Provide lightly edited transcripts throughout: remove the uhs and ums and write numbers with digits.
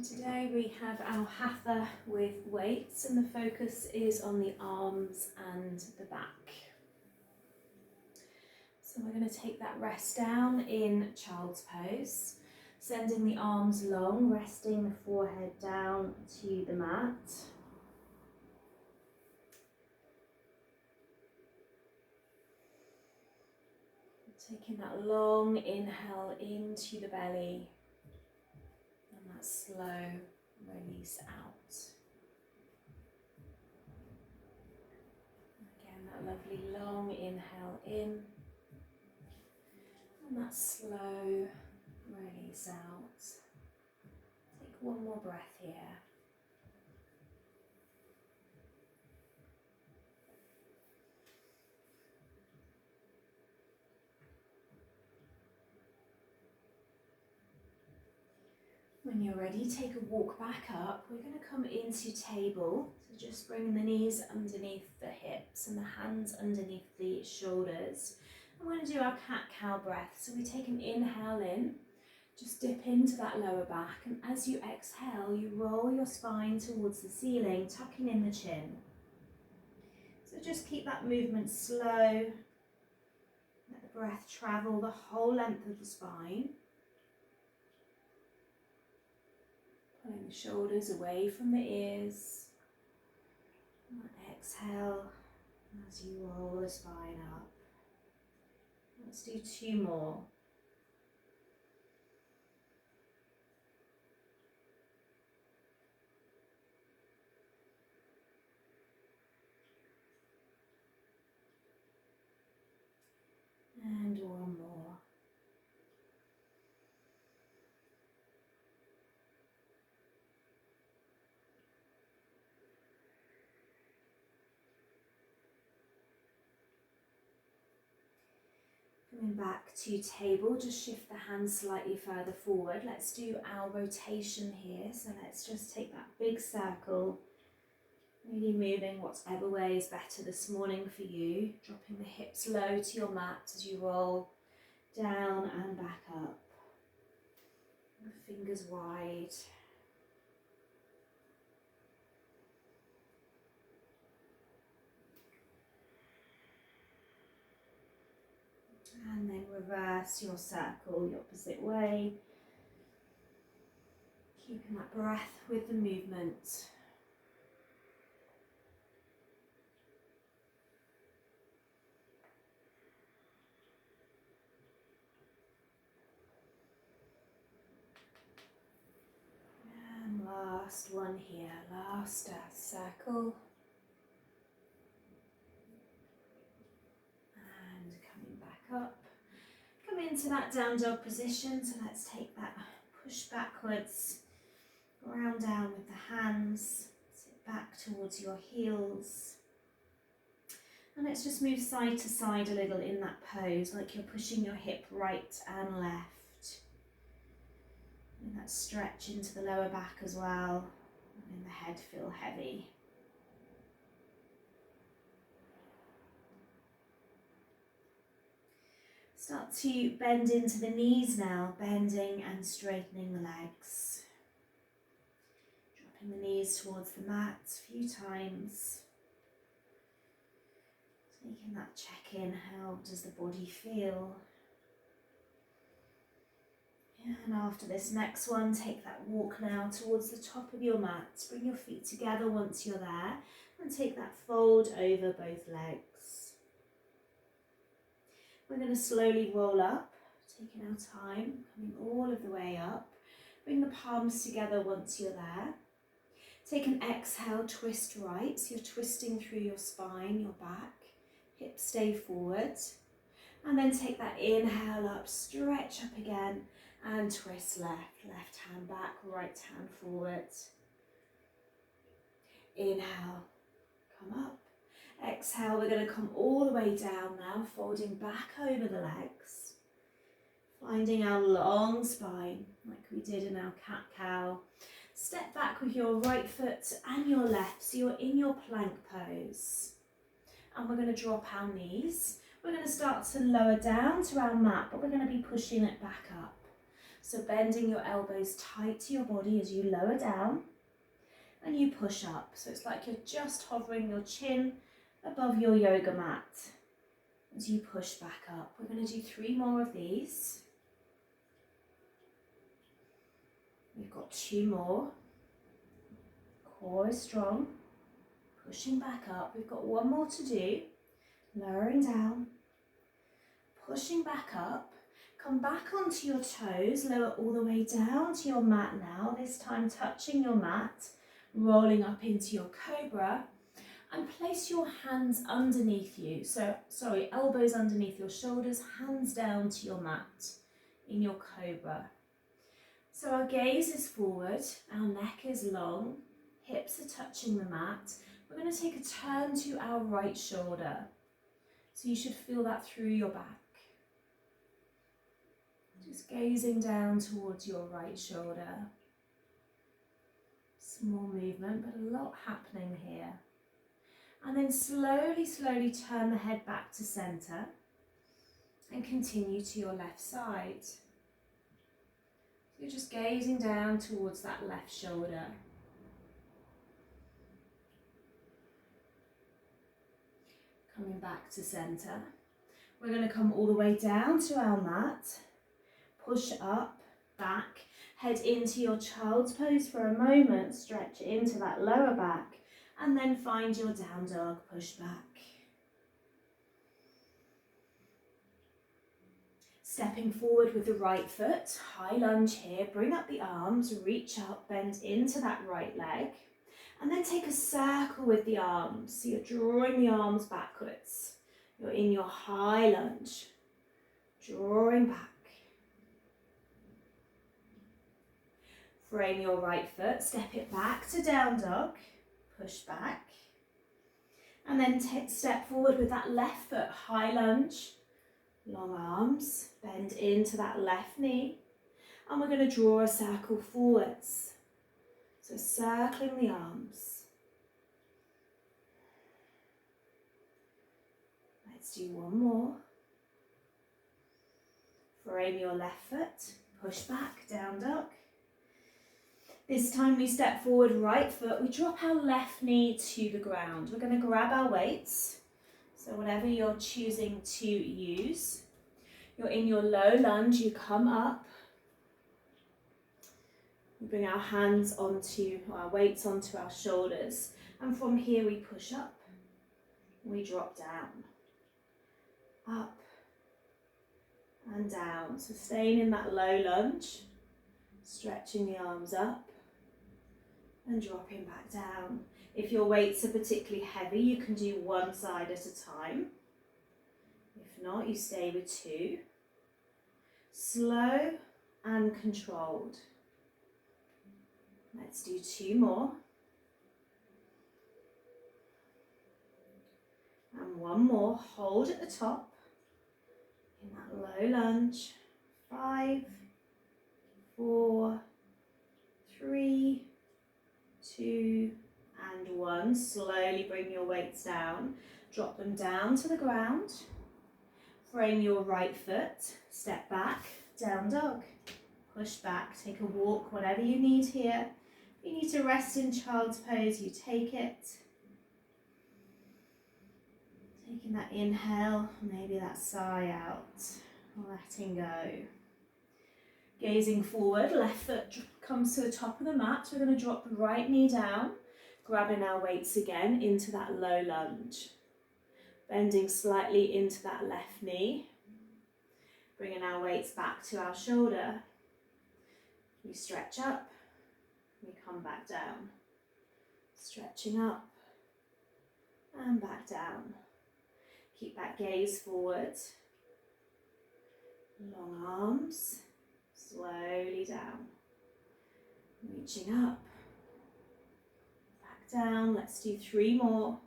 Today we have our Hatha with weights, and the focus is on the arms and the back. So we're going to take that rest down in child's pose, sending the arms long, resting the forehead down to the mat. Taking that long inhale into the belly and that slow release out. Again, that lovely long inhale in and that slow release out. Take one more breath here. When you're ready, take a walk back up. We're going to come into table. So just bring the knees underneath the hips and the hands underneath the shoulders. And we're going to do our cat-cow breath. So we take an inhale in, just dip into that lower back. And as you exhale, you roll your spine towards the ceiling, tucking in the chin. So just keep that movement slow. Let the breath travel the whole length of the spine. Pulling the shoulders away from the ears. And exhale as you roll the spine up. Let's do two more. And one more. Coming back to table, just shift the hands slightly further forward. Let's do our rotation here. So let's just take that big circle, really moving whatever way is better this morning for you. Dropping the hips low to your mat as you roll down and back up. Fingers wide. And then reverse your circle the opposite way. Keeping that breath with the movement. And last one here, last circle. And coming back up. Come into that down dog position, so let's take that push backwards, ground down with the hands, sit back towards your heels. And let's just move side to side a little in that pose, like you're pushing your hip right and left. And that stretch into the lower back as well, and the head feel heavy. Start to bend into the knees now, bending and straightening the legs. Dropping the knees towards the mat a few times. Taking that check in, how does the body feel? And after this next one, take that walk now towards the top of your mat. Bring your feet together once you're there, and take that fold over both legs. We're going to slowly roll up, taking our time, coming all of the way up. Bring the palms together once you're there. Take an exhale, twist right, so you're twisting through your spine, your back, hips stay forward. And then take that inhale up, stretch up again, and twist left. Left hand back, right hand forward. Inhale, come up. Exhale, we're going to come all the way down now, folding back over the legs. Finding our long spine, like we did in our cat-cow. Step back with your right foot and your left, so you're in your plank pose. And we're going to drop our knees. We're going to start to lower down to our mat, but we're going to be pushing it back up. So bending your elbows tight to your body as you lower down and you push up. So it's like you're just hovering your chin above your yoga mat as you push back up. We're going to do 3 more of these. We've got 2 more. Core is strong. Pushing back up. We've got 1 more to do. Lowering down. Pushing back up. Come back onto your toes. Lower all the way down to your mat now. This time touching your mat. Rolling up into your cobra. And place your hands underneath you. So, elbows underneath your shoulders. Hands down to your mat in your cobra. So our gaze is forward, our neck is long, hips are touching the mat. We're going to take a turn to our right shoulder. So you should feel that through your back. Just gazing down towards your right shoulder. Small movement, but a lot happening here. And then slowly, slowly turn the head back to center and continue to your left side. You're just gazing down towards that left shoulder. Coming back to center. We're going to come all the way down to our mat. Push up, back, head into your child's pose for a moment. Stretch into that lower back and then find your down dog, push back. Stepping forward with the right foot, high lunge here, bring up the arms, reach up, bend into that right leg, and then take a circle with the arms. So you're drawing the arms backwards. You're in your high lunge, drawing back. Frame your right foot, step it back to down dog, push back, and then step forward with that left foot, high lunge. Long arms, bend into that left knee, and we're going to draw a circle forwards. So circling the arms. Let's do 1 more. Frame your left foot, push back, down dog. This time we step forward, right foot, we drop our left knee to the ground. We're going to grab our weights. So whatever you're choosing to use, you're in your low lunge, you come up, we bring our hands onto, our weights onto our shoulders, and from here we push up, we drop down, up and down. So staying in that low lunge, stretching the arms up and dropping back down. If your weights are particularly heavy, you can do 1 side at a time. If not, you stay with 2. Slow and controlled. Let's do 2 more. And 1 more. Hold at the top in that low lunge. 5, 4, 3, 2, and 1. Slowly bring your weights down. Drop them down to the ground. Frame your right foot. Step back. Down dog. Push back. Take a walk, whatever you need here. If you need to rest in child's pose, you take it. Taking that inhale, maybe that sigh out. Letting go. Gazing forward, left foot comes to the top of the mat. We're going to drop the right knee down, grabbing our weights again into that low lunge. Bending slightly into that left knee, bringing our weights back to our shoulder. We stretch up, we come back down. Stretching up and back down. Keep that gaze forward. Long arms. Slowly down, reaching up, back down. Let's do 3 more,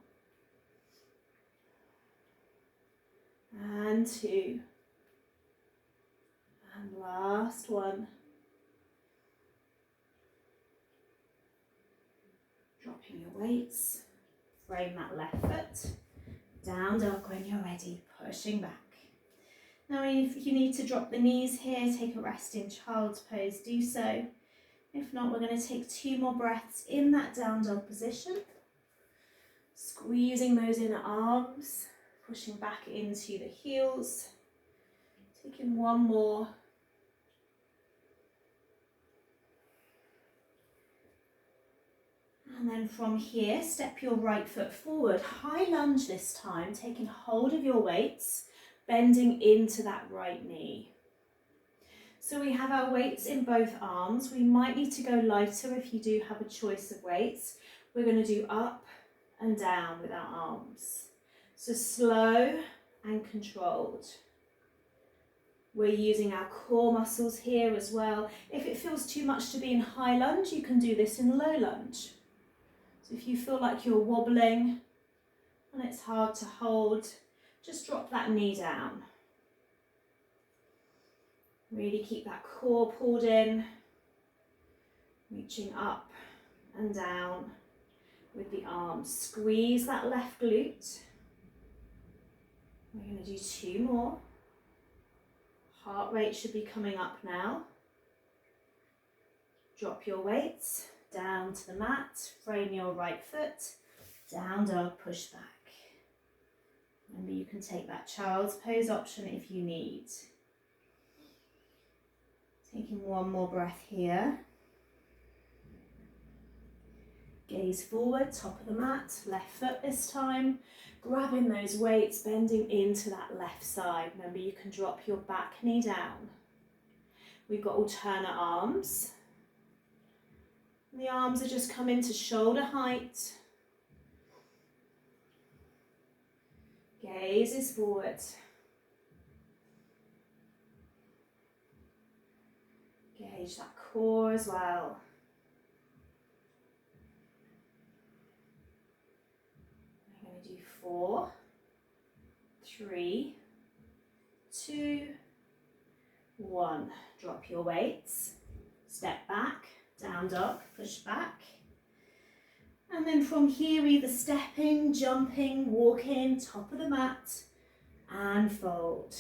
and 2, and last 1. Dropping your weights, frame that left foot, down dog when you're ready, pushing back. Now if you need to drop the knees here, take a resting child's pose, do so. If not, we're going to take 2 more breaths in that down dog position. Squeezing those inner arms, pushing back into the heels. Taking 1 more. And then from here, step your right foot forward. High lunge this time, taking hold of your weights, bending into that right knee. So we have our weights in both arms. We might need to go lighter if you do have a choice of weights. We're going to do up and down with our arms. So slow and controlled. We're using our core muscles here as well. If it feels too much to be in high lunge, you can do this in low lunge. So if you feel like you're wobbling and it's hard to hold, just drop that knee down. Really keep that core pulled in, reaching up and down with the arms. Squeeze that left glute. We're going to do 2 more. Heart rate should be coming up now. Drop your weights down to the mat, frame your right foot, down dog, push back. Remember, you can take that child's pose option if you need. Taking 1 more breath here. Gaze forward, top of the mat, left foot this time. Grabbing those weights, bending into that left side. Remember, you can drop your back knee down. We've got alternate arms. The arms are just coming to shoulder height. Gaze is forward. Gauge that core as well. We're going to do 4, 3, 2, 1. Drop your weights. Step back, down dog, push back. And then from here, either stepping, jumping, walking, top of the mat, and fold.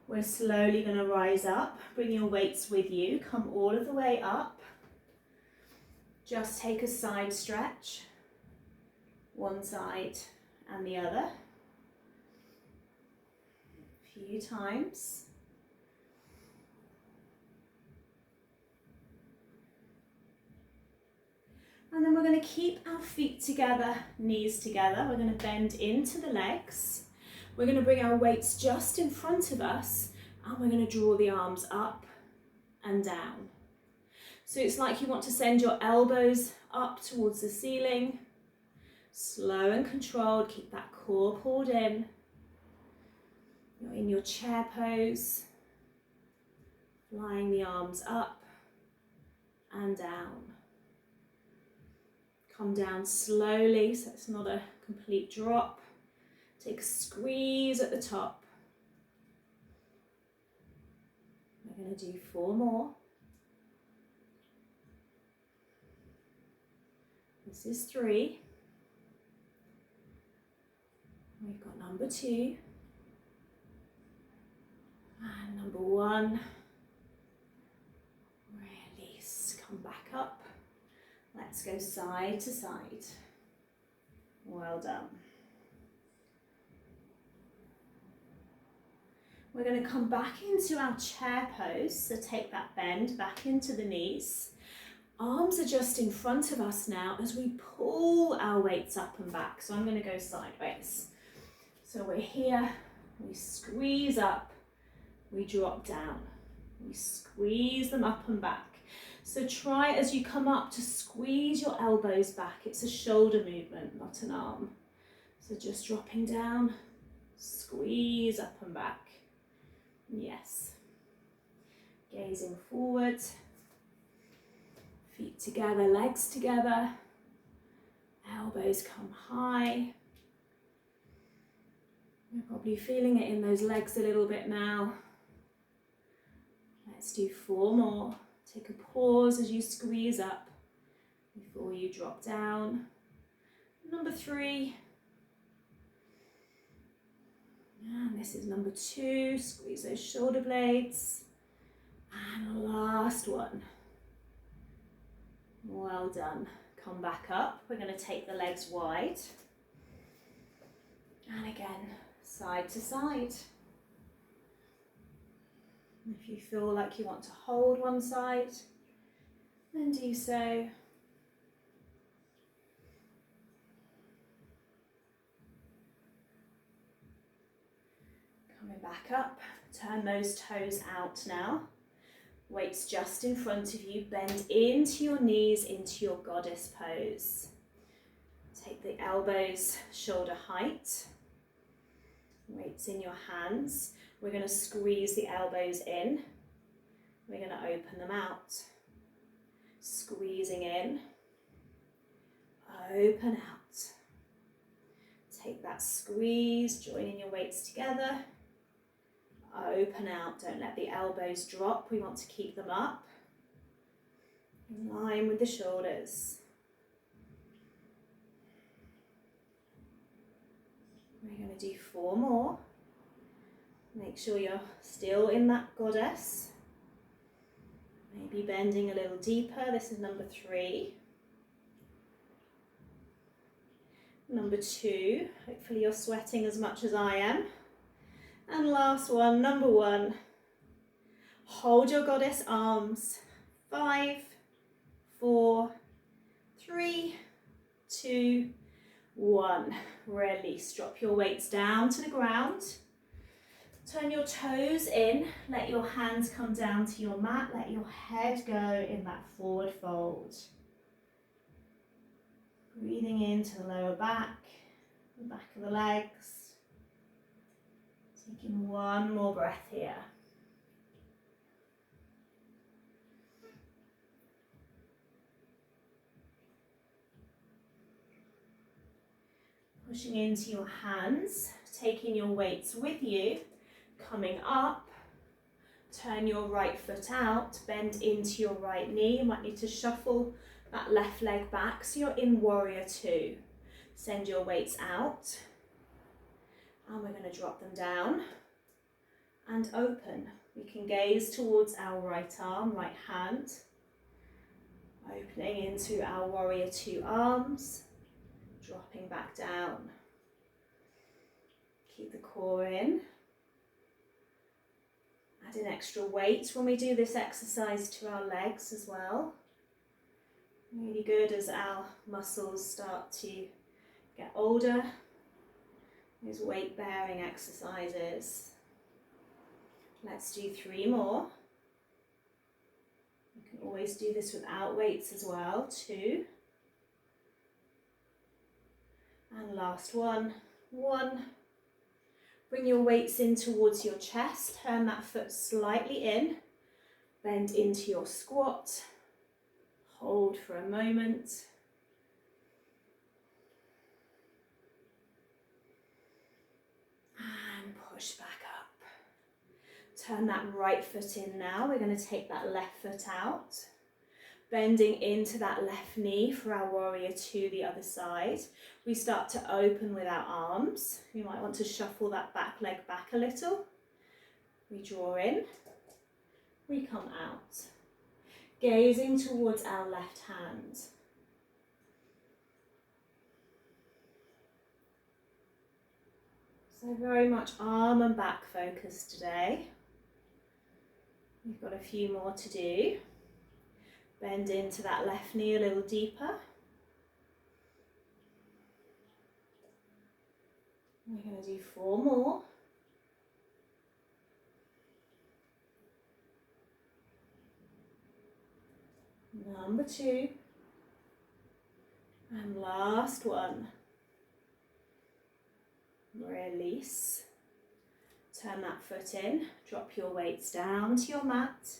We're slowly going to rise up. Bring your weights with you. Come all of the way up. Just take a side stretch. One side and the other. A few times. And then we're going to keep our feet together, knees together. We're going to bend into the legs. We're going to bring our weights just in front of us and we're going to draw the arms up and down. So it's like you want to send your elbows up towards the ceiling. Slow and controlled, keep that core pulled in. You're in your chair pose. Flying the arms up and down. Come down slowly so it's not a complete drop. Take a squeeze at the top. We're going to do 4 more. This is 3. We've got number 2. And number 1. Release. Come back up. Let's go side to side. Well done. We're going to come back into our chair pose, so take that bend back into the knees. Arms are just in front of us now as we pull our weights up and back. So I'm going to go sideways. So we're here, we squeeze up, we drop down. We squeeze them up and back. So try as you come up to squeeze your elbows back. It's a shoulder movement, not an arm. So just dropping down, squeeze up and back. Yes. Gazing forward, feet together, legs together, elbows come high. You're probably feeling it in those legs a little bit now. Let's do 4 more. Take a pause as you squeeze up before you drop down. Number 3. And this is number 2. Squeeze those shoulder blades. And last one. Well done. Come back up. We're going to take the legs wide. And again, side to side. If you feel like you want to hold one side, then do so. Coming back up, turn those toes out now. Weights just in front of you, bend into your knees, into your goddess pose. Take the elbows shoulder height. Weights in your hands. We're going to squeeze the elbows in. We're going to open them out. Squeezing in. Open out. Take that squeeze, joining your weights together. Open out. Don't let the elbows drop. We want to keep them up. In line with the shoulders. We're going to do 4 more. Make sure you're still in that goddess. Maybe bending a little deeper. This is number 3. Number 2. Hopefully you're sweating as much as I am. And last one, number 1. Hold your goddess arms. 5, 4, 3, 2, 1. Release. Drop your weights down to the ground. Turn your toes in. Let your hands come down to your mat. Let your head go in that forward fold. Breathing into the lower back, the back of the legs. Taking one more breath here. Pushing into your hands, taking your weights with you, coming up. Turn your right foot out, bend into your right knee. You might need to shuffle that left leg back so you're in warrior 2. Send your weights out. And we're going to drop them down and open. We can gaze towards our right arm, right hand. Opening into our warrior 2 arms. Dropping back down. Keep the core in. Add an extra weight when we do this exercise to our legs as well. Really good as our muscles start to get older. Those weight bearing exercises. Let's do 3 more. You can always do this without weights as well. 2. And last one. 1. Bring your weights in towards your chest. Turn that foot slightly in. Bend into your squat. Hold for a moment. And push back up. Turn that right foot in now. We're going to take that left foot out. Bending into that left knee for our warrior 2, the other side. We start to open with our arms. You might want to shuffle that back leg back a little. We draw in. We come out. Gazing towards our left hand. So very much arm and back focus today. We've got a few more to do. Bend into that left knee a little deeper. We're going to do 4 more. Number 2. And last one. Release. Turn that foot in. Drop your weights down to your mat.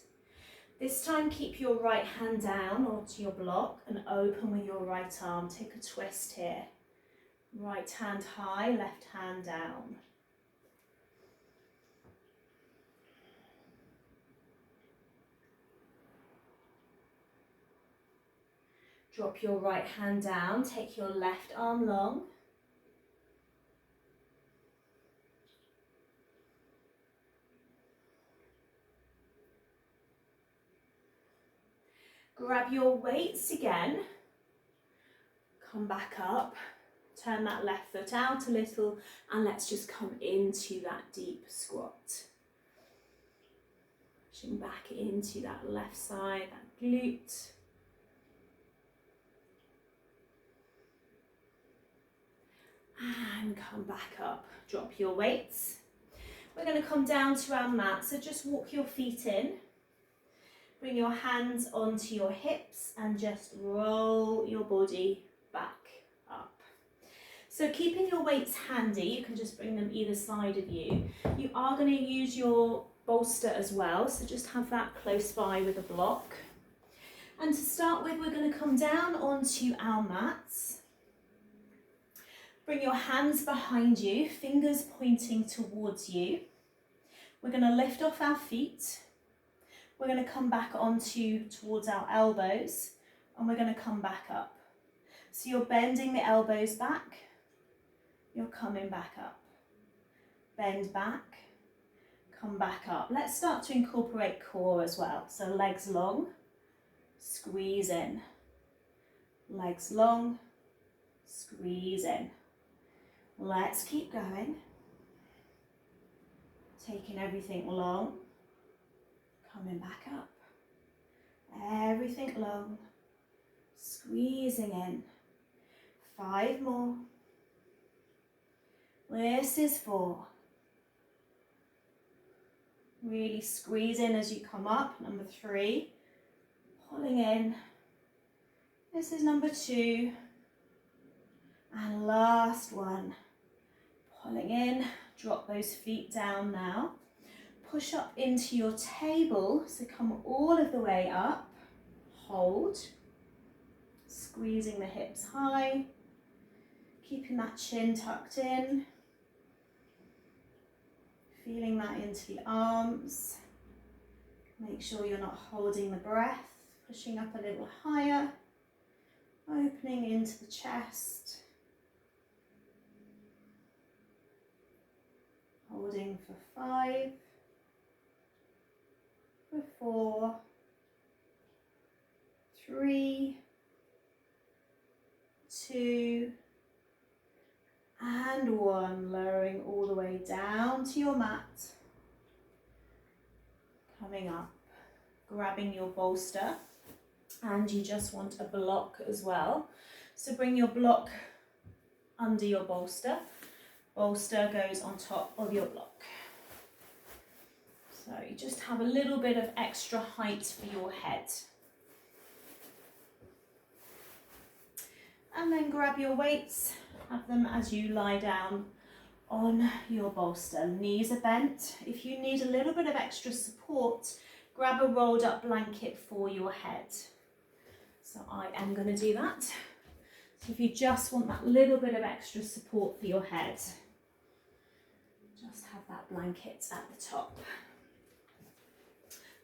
This time keep your right hand down onto your block and open with your right arm. Take a twist here. Right hand high, left hand down. Drop your right hand down, take your left arm long. Grab your weights again. Come back up. Turn that left foot out a little and let's just come into that deep squat. Pushing back into that left side, that glute. And come back up. Drop your weights. We're going to come down to our mat, so just walk your feet in. Bring your hands onto your hips and just roll your body back up. So keeping your weights handy, you can just bring them either side of you. You are going to use your bolster as well, so just have that close by with a block. And to start with, we're going to come down onto our mats. Bring your hands behind you, fingers pointing towards you. We're going to lift off our feet. We're going to come back towards our elbows, and we're going to come back up. So you're bending the elbows back, you're coming back up. Bend back, come back up. Let's start to incorporate core as well. So legs long, squeeze in. Legs long, squeeze in. Let's keep going. Taking everything long, coming back up. Everything long, squeezing in. 5 more. This is 4. Really squeeze in as you come up. Number 3, pulling in. This is number 2. And last one, pulling in. Drop those feet down now. Push up into your table, so come all of the way up. Hold. Squeezing the hips high. Keeping that chin tucked in. Feeling that into the arms. Make sure you're not holding the breath. Pushing up a little higher. Opening into the chest. Holding for 5, for 4, 3, 2, and 1. Lowering all the way down to your mat. Coming up, grabbing your bolster, and you just want a block as well. So bring your block under your bolster. Bolster goes on top of your block. So you just have a little bit of extra height for your head. And then grab your weights, have them as you lie down on your bolster. Knees are bent. If you need a little bit of extra support, grab a rolled up blanket for your head. So I am going to do that. So if you just want that little bit of extra support for your head, just have that blanket at the top.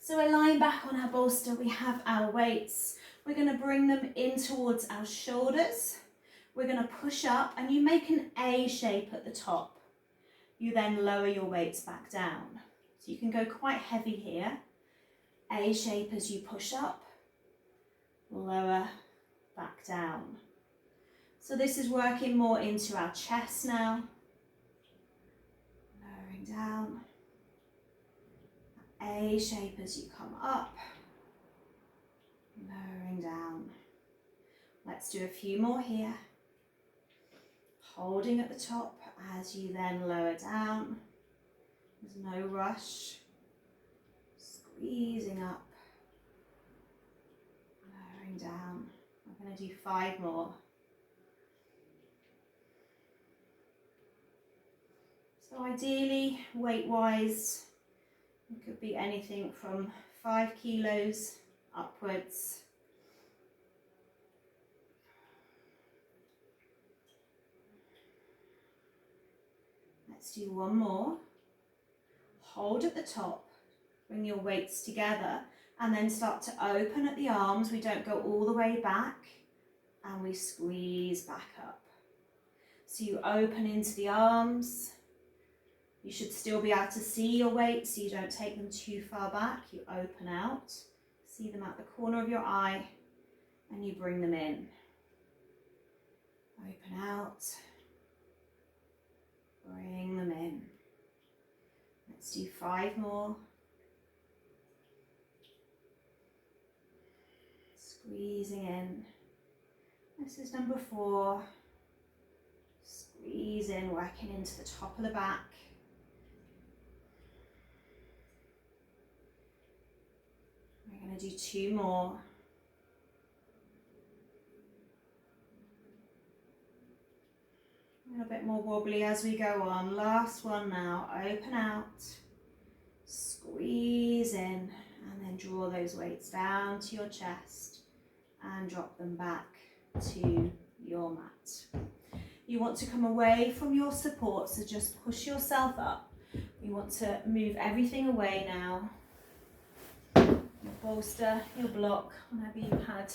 So we're lying back on our bolster, we have our weights. We're going to bring them in towards our shoulders. We're going to push up and you make an A shape at the top. You then lower your weights back down. So you can go quite heavy here. A shape as you push up, lower, back down. So this is working more into our chest now. Lowering down. A shape as you come up. Lowering down. Let's do a few more here. Holding at the top as you then lower down. There's no rush. Squeezing up. Lowering down. I'm going to do 5 more. So ideally, weight-wise, it could be anything from 5 kilos upwards. Let's do 1 more. Hold at the top, bring your weights together, and then start to open at the arms. We don't go all the way back, and we squeeze back up. So you open into the arms. You should still be able to see your weights, so you don't take them too far back. You open out, See them out the corner of your eye, and you bring them in. Open out. Bring them in. Let's do 5 more. Squeezing in. This is number 4. Squeeze in, working into the top of the back. We're going to do 2 more. A little bit more wobbly as we go on. Last one now. Open out. Squeeze in. And then draw those weights down to your chest. And drop them back to your mat. You want to come away from your support, so just push yourself up. You want to move everything away now. Your bolster, your block, whenever you had.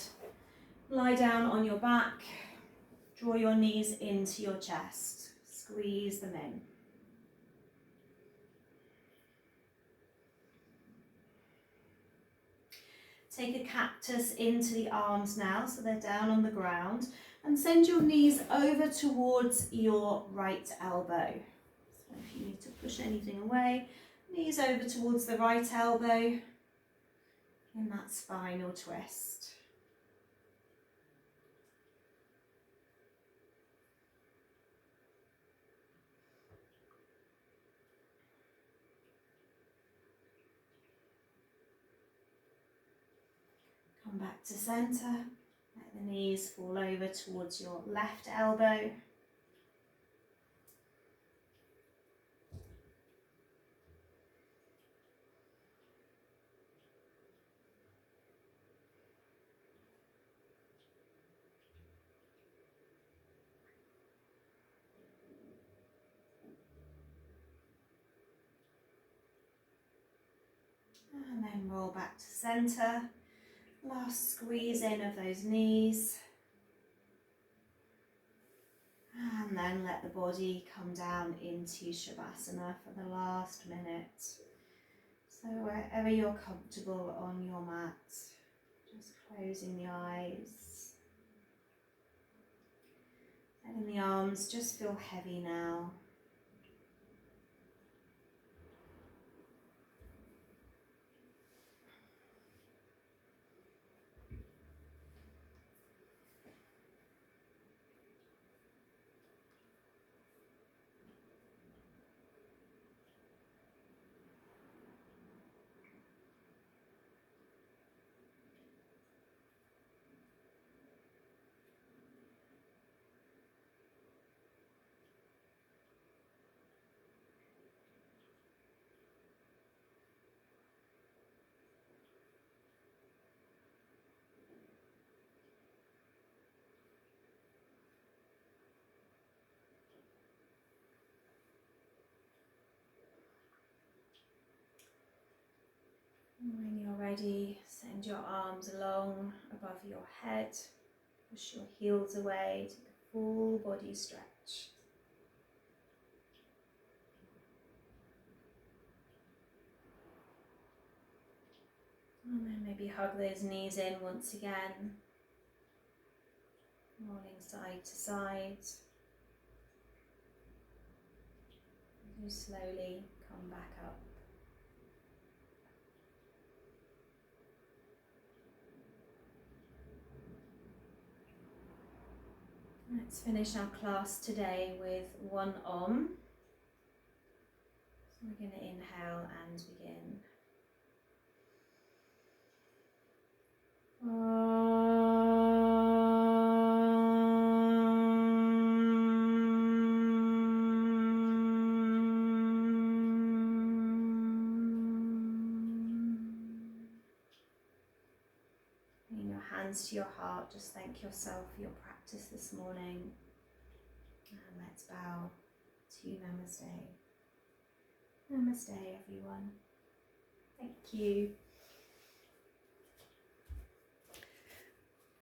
Lie down on your back. Draw your knees into your chest. Squeeze them in. Take a cactus into the arms now, so they're down on the ground, and send your knees over towards your right elbow. So if you need to push anything away, knees over towards the right elbow in that spinal twist. Come back to centre. Let the knees fall over towards your left elbow. And then roll back to centre. Last squeeze in of those knees. And then let the body come down into Shavasana for the last minute. So wherever you're comfortable on your mat, just closing the eyes. Letting the arms just feel heavy now. When you're ready, send your arms along above your head. Push your heels away, take a full body stretch. And then maybe hug those knees in once again. Rolling side to side. You slowly come back up. Let's finish our class today with 1 Om. So we're going to inhale and begin. Bring your hands to your heart, just thank yourself for your practice this morning. And let's bow to Namaste. Namaste, everyone. Thank you.